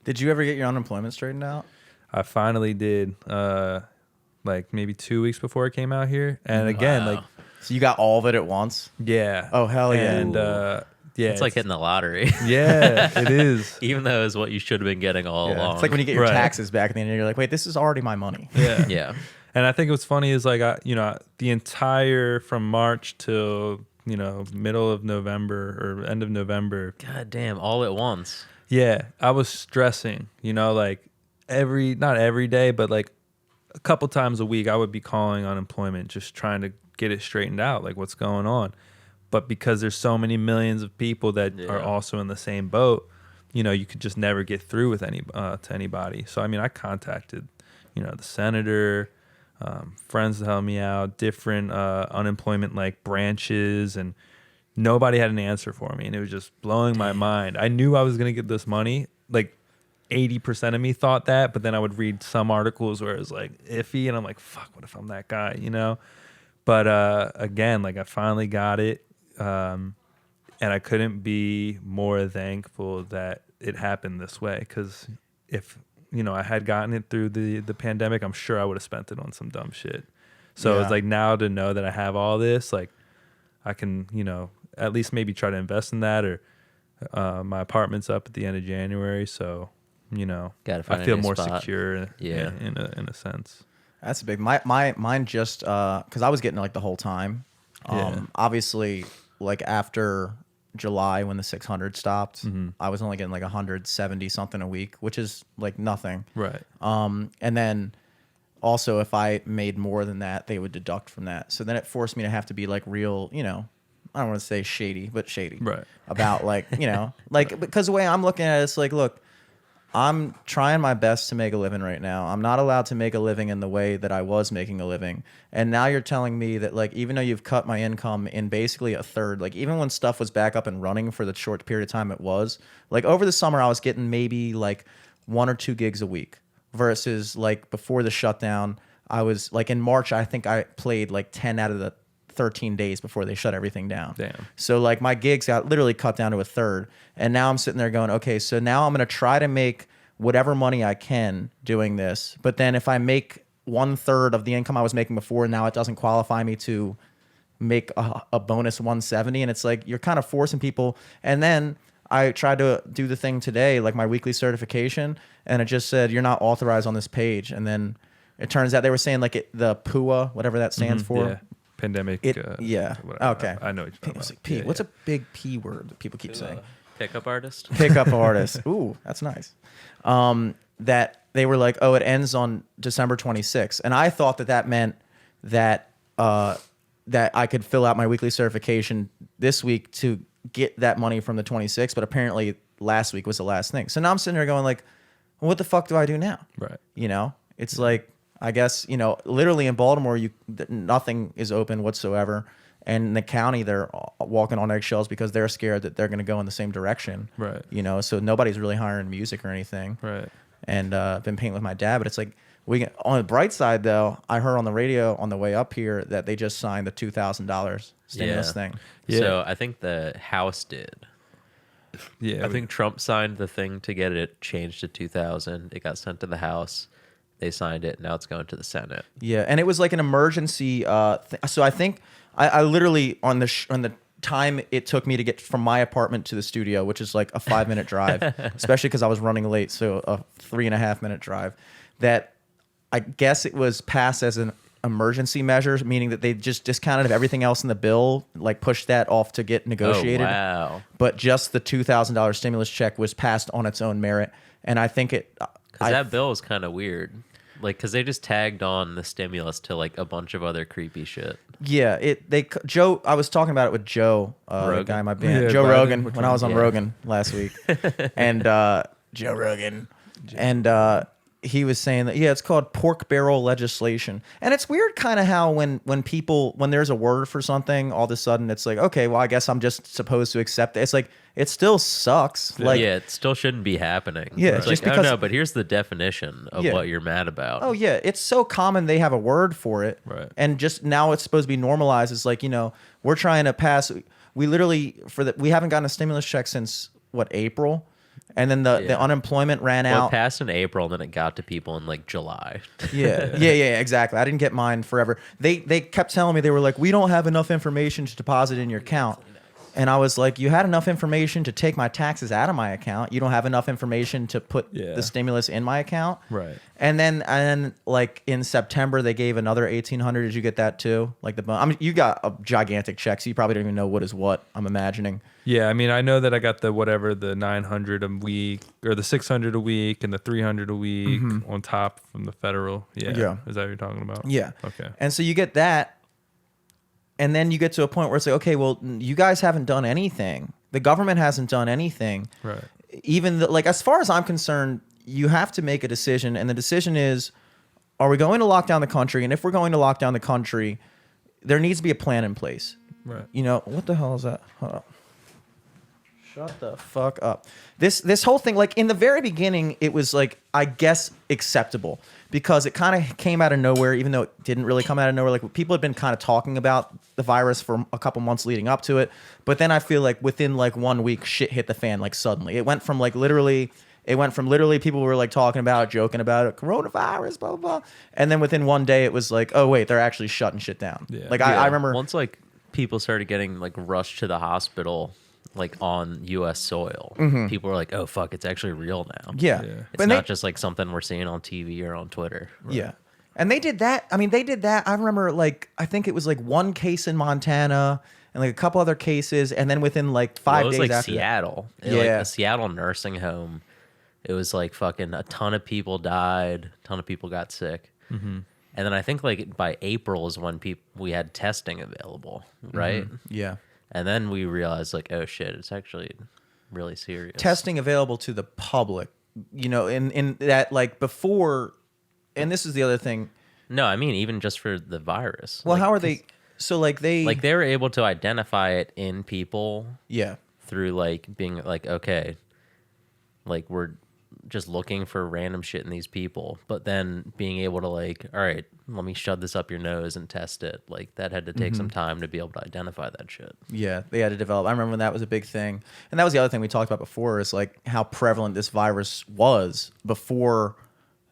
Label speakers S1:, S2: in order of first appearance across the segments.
S1: Did you ever get your unemployment straightened out?
S2: I finally did, like maybe 2 weeks before I came out here. And again, like,
S1: So you got all of it at once?
S2: yeah.
S1: Oh, hell yeah.
S2: And yeah,
S3: It's like hitting the lottery.
S2: yeah, it is.
S3: Even though it's what you should have been getting all
S1: Yeah.
S3: along.
S1: It's like when you get your
S2: Right.
S1: taxes back at the end, and you're like, wait, this is already my money.
S2: Yeah.
S3: Yeah.
S2: And I think what's funny is like, the entire from March till, middle of November or end of November.
S3: God damn, all at once.
S2: Yeah, I was stressing, like not every day, but like a couple times a week, I would be calling unemployment, just trying to get it straightened out, like what's going on. But because there's so many millions of people that are also in the same boat, you could just never get through with to anybody. So, I mean, I contacted, the senator, friends to help me out, different unemployment like branches, and nobody had an answer for me. And it was just blowing my mind. I knew I was going to get this money. Like 80% of me thought that, but then I would read some articles where it was like iffy, and I'm like, fuck, what if I'm that guy, But again, like I finally got it. And I couldn't be more thankful that it happened this way, because if I had gotten it through the pandemic, I'm sure I would have spent it on some dumb shit. So it's like, now to know that I have all this, like I can at least maybe try to invest in that, or my apartment's up at the end of January, so
S3: Gotta find
S2: I
S3: a
S2: feel
S3: new
S2: more
S3: spot.
S2: secure
S3: Yeah.
S2: in a sense.
S1: That's a big. Mine just because I was getting it like the whole time. Obviously, like after July when the 600 stopped, I was only getting like 170 something a week, which is like nothing.
S2: Right.
S1: And then also if I made more than that, they would deduct from that. So then it forced me to have to be like real, I don't want to say shady, but shady.
S2: Right.
S1: About like, like because the way I'm looking at it, it's like, look, I'm trying my best to make a living right now. I'm not allowed to make a living in the way that I was making a living. And now you're telling me that, like, even though you've cut my income in basically a third, like, even when stuff was back up and running for the short period of time it was, like, over the summer, I was getting maybe, like, 1 or 2 gigs a week versus, like, before the shutdown, I was, like, in March, I think I played, like, 10 out of the 13 days before they shut everything down.
S2: Damn.
S1: So like my gigs got literally cut down to a third. And now I'm sitting there going, okay, so now I'm going to try to make whatever money I can doing this. But then if I make 1/3 of the income I was making before, now it doesn't qualify me to make a bonus 170. And it's like, you're kind of forcing people. And then I tried to do the thing today, like my weekly certification, and it just said, you're not authorized on this page. And then it turns out they were saying like the PUA, whatever that stands for.
S2: Yeah. Pandemic.
S1: Yeah.
S2: Whatever.
S1: Okay.
S2: I know what you're talking
S1: It's
S2: about.
S1: like P.
S2: Yeah,
S1: What's
S2: yeah.
S1: a big P word that people keep saying?
S3: Pickup artist.
S1: Pickup artist. Ooh, that's nice. That they were like, oh, it ends on December 26th. And I thought that meant that that I could fill out my weekly certification this week to get that money from the 26th. But apparently last week was the last thing. So now I'm sitting there going like, well, what the fuck do I do now?
S2: Right.
S1: It's like, I guess, literally in Baltimore, nothing is open whatsoever. And in the county, they're walking on eggshells because they're scared that they're going to go in the same direction.
S2: Right.
S1: So nobody's really hiring music or anything.
S2: Right.
S1: And I've been painting with my dad, but it's like, on the bright side, though, I heard on the radio on the way up here that they just signed the $2,000 stimulus thing.
S2: Yeah.
S3: So I think the House did.
S2: Yeah.
S3: I think Trump signed the thing to get it changed to 2,000. It got sent to the House. They signed it. Now it's going to the Senate.
S1: Yeah, and it was like an emergency. So I think I literally on the time it took me to get from my apartment to the studio, which is like a 5-minute drive, especially because I was running late, so a 3.5-minute drive. That I guess it was passed as an emergency measure, meaning that they just discounted everything else in the bill, like pushed that off to get negotiated.
S3: Oh, wow.
S1: But just the $2,000 stimulus check was passed on its own merit, and I think it.
S3: Because that bill is kind of weird. Like, because they just tagged on the stimulus to like a bunch of other creepy shit.
S1: Yeah, Joe. I was talking about it with Joe, the guy in my band,
S2: Yeah,
S1: Joe
S2: Biden,
S1: Rogan,
S2: which
S1: when I was on
S3: one?
S1: Rogan last week, and Joe Rogan, and he was saying that it's called pork barrel legislation, and it's weird, kind of how when there's a word for something, all of a sudden it's like, okay, well, I guess I'm just supposed to accept it. It's like it still sucks. Like,
S3: yeah, it still shouldn't be happening.
S1: Yeah,
S3: it's
S1: just
S3: like,
S1: because-
S3: oh no, but here's the definition of what you're mad about.
S1: oh yeah, it's so common they have a word for it,
S2: Right.
S1: and just now it's supposed to be normalized. It's like, we're trying to pass. We literally we haven't gotten a stimulus check since what, April. And then the unemployment ran
S3: Well, it
S1: out.
S3: passed in April, and then it got to people in like July.
S1: Yeah, exactly. I didn't get mine forever. They kept telling me, they were like, we don't have enough information to deposit in your account. And I was like, you had enough information to take my taxes out of my account. You don't have enough information to put the stimulus in my account.
S2: Right.
S1: And then like in September, they gave another $1,800. Did you get that too? Like you got a gigantic check, so you probably don't even know what is what, I'm imagining.
S2: Yeah, I mean, I know that I got the 900 a week, or the 600 a week, and the 300 a week on top from the federal. Yeah. Is that what you're talking about?
S1: Yeah.
S2: Okay.
S1: And so you get that. And then you get to a point where it's like, okay, well, you guys haven't done anything. The government hasn't done anything.
S2: Right.
S1: Even like, as far as I'm concerned, you have to make a decision. And the decision is, are we going to lock down the country? And if we're going to lock down the country, there needs to be a plan in place.
S2: Right.
S1: You know, what the hell is that? Hold up. Shut the fuck up. This whole thing, like in the very beginning, it was like, I guess, acceptable because it kind of came out of nowhere, even though it didn't really come out of nowhere. Like people had been kind of talking about the virus for a couple months leading up to it. But then I feel like within like 1 week, shit hit the fan like suddenly. It went from literally people were like talking about it, joking about it, coronavirus, blah, blah, blah. And then within one day, it was like, oh, wait, they're actually shutting shit down.
S2: Yeah.
S1: Like I remember.
S3: Once like people started getting like rushed to the hospital, like on U.S. soil, people were like, "Oh fuck, it's actually real now."
S1: Yeah.
S3: It's not just like something we're seeing on TV or on Twitter.
S1: Yeah, and they did that. I mean, they did that. I remember, like, I think it was like one case in Montana and like a couple other cases, and then within like 5
S3: It was
S1: days
S3: like
S1: after
S3: Seattle,
S1: that,
S3: like a Seattle nursing home. It was like fucking a ton of people died, a ton of people got sick, and then I think like by April is when we had testing available, right?
S1: yeah.
S3: And then we realized, like, oh shit, it's actually really serious.
S1: Testing available to the public, you know, in that, like, before, and this is the other thing.
S3: No, I mean even just for the virus.
S1: Well,
S3: like,
S1: how are they? So like they
S3: were able to identify it in people.
S1: Yeah.
S3: Through like being like, okay, like we're just looking for random shit in these people, but then being able to like, all right, let me shove this up your nose and test it. Like that had to take some time to be able to identify that shit.
S1: Yeah, they had to develop. I remember when that was a big thing. And that was the other thing we talked about before, is like how prevalent this virus was before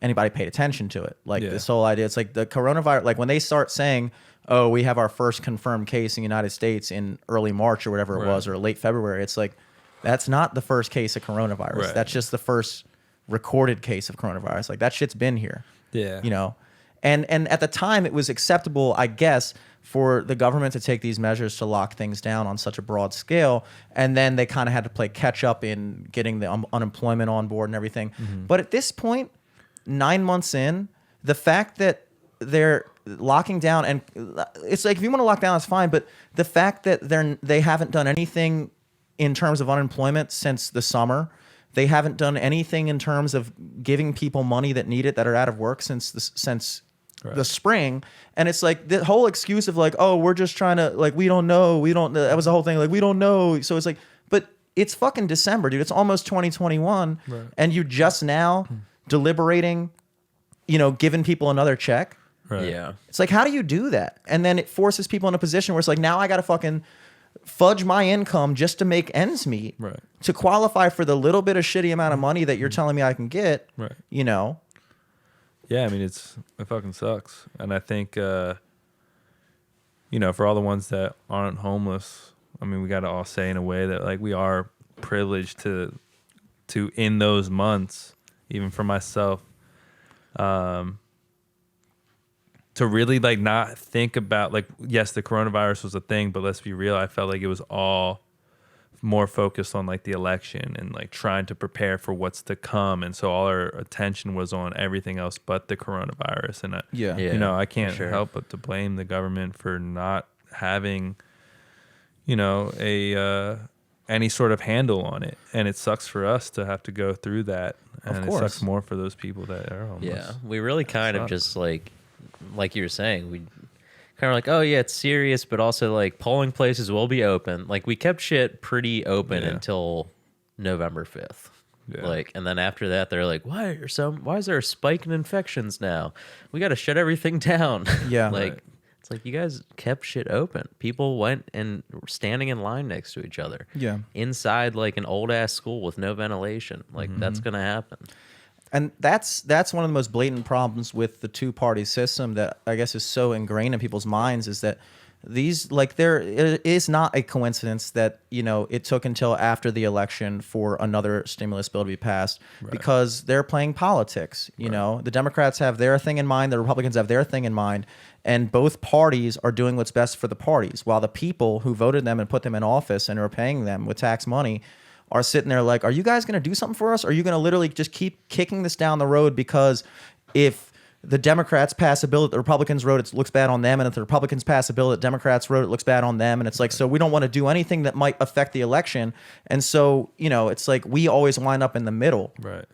S1: anybody paid attention to it. Like this whole idea, it's like the coronavirus, like when they start saying, oh, we have our first confirmed case in the United States in early March or whatever it was, or late February, it's like, that's not the first case of coronavirus.
S2: Right.
S1: That's just the first recorded case of coronavirus. Like that shit's been here.
S2: Yeah.
S1: You know? And at the time it was acceptable, I guess, for the government to take these measures to lock things down on such a broad scale. And then they kind of had to play catch up in getting the unemployment on board and everything. But at this point, 9 months in, the fact that they're locking down, and it's like, if you want to lock down, it's fine. But the fact that they haven't done anything in terms of unemployment since the summer, they haven't done anything in terms of giving people money that need it, that are out of work since the spring. And it's like the whole excuse of like, oh, we're just trying to, like, we don't know. That was the whole thing. Like, we don't know. So it's like, but it's fucking December, dude. It's almost 2021. Right. And you just now deliberating, you know, giving people another check.
S2: Right.
S3: Yeah.
S1: It's like, how do you do that? And then it forces people in a position where it's like, now I got to fucking fudge my income just to make ends meet,
S2: right,
S1: to qualify for the little bit of shitty amount of money that you're telling me I can get,
S2: right,
S1: you know?
S2: Yeah, I mean, it fucking sucks. And I think, you know, for all the ones that aren't homeless, I mean, we got to all say in a way that, like, we are privileged to in those months, even for myself, to really, like, not think about, like, yes, the coronavirus was a thing, but let's be real, I felt like it was all more focused on, like, the election and, like, trying to prepare for what's to come. And so all our attention was on everything else but the coronavirus. And, you know, I can't help but to blame the government for not having, you know, any sort of handle on it. And it sucks for us to have to go through that. And it sucks more for those people that are homeless.
S3: Yeah, we really kind of just, like you were saying, we kind of like, oh yeah, it's serious, but also like polling places will be open. Like we kept shit pretty open until November 5th. Yeah. Like, and then after that, they're like, why is there a spike in infections now? We got to shut everything down.
S1: Yeah.
S3: Like, It's like you guys kept shit open. People went and were standing in line next to each other.
S1: Yeah.
S3: Inside like an old ass school with no ventilation. Like that's gonna happen.
S1: And that's one of the most blatant problems with the two-party system that I guess is so ingrained in people's minds is that these like there it is not a coincidence that it took until after the election for another stimulus bill to be passed because they're playing politics. The Democrats have their thing in mind, the Republicans have their thing in mind, and both parties are doing what's best for the parties, while the people who voted them and put them in office and are paying them with tax money are sitting there like, are you guys going to do something for us? Or are you going to literally just keep kicking this down the road because if the Democrats pass a bill that the Republicans wrote, it looks bad on them. And if the Republicans pass a bill that Democrats wrote, it looks bad on them. And it's like, so we don't want to do anything that might affect the election. And so, it's like we always wind up in the middle.
S2: Right.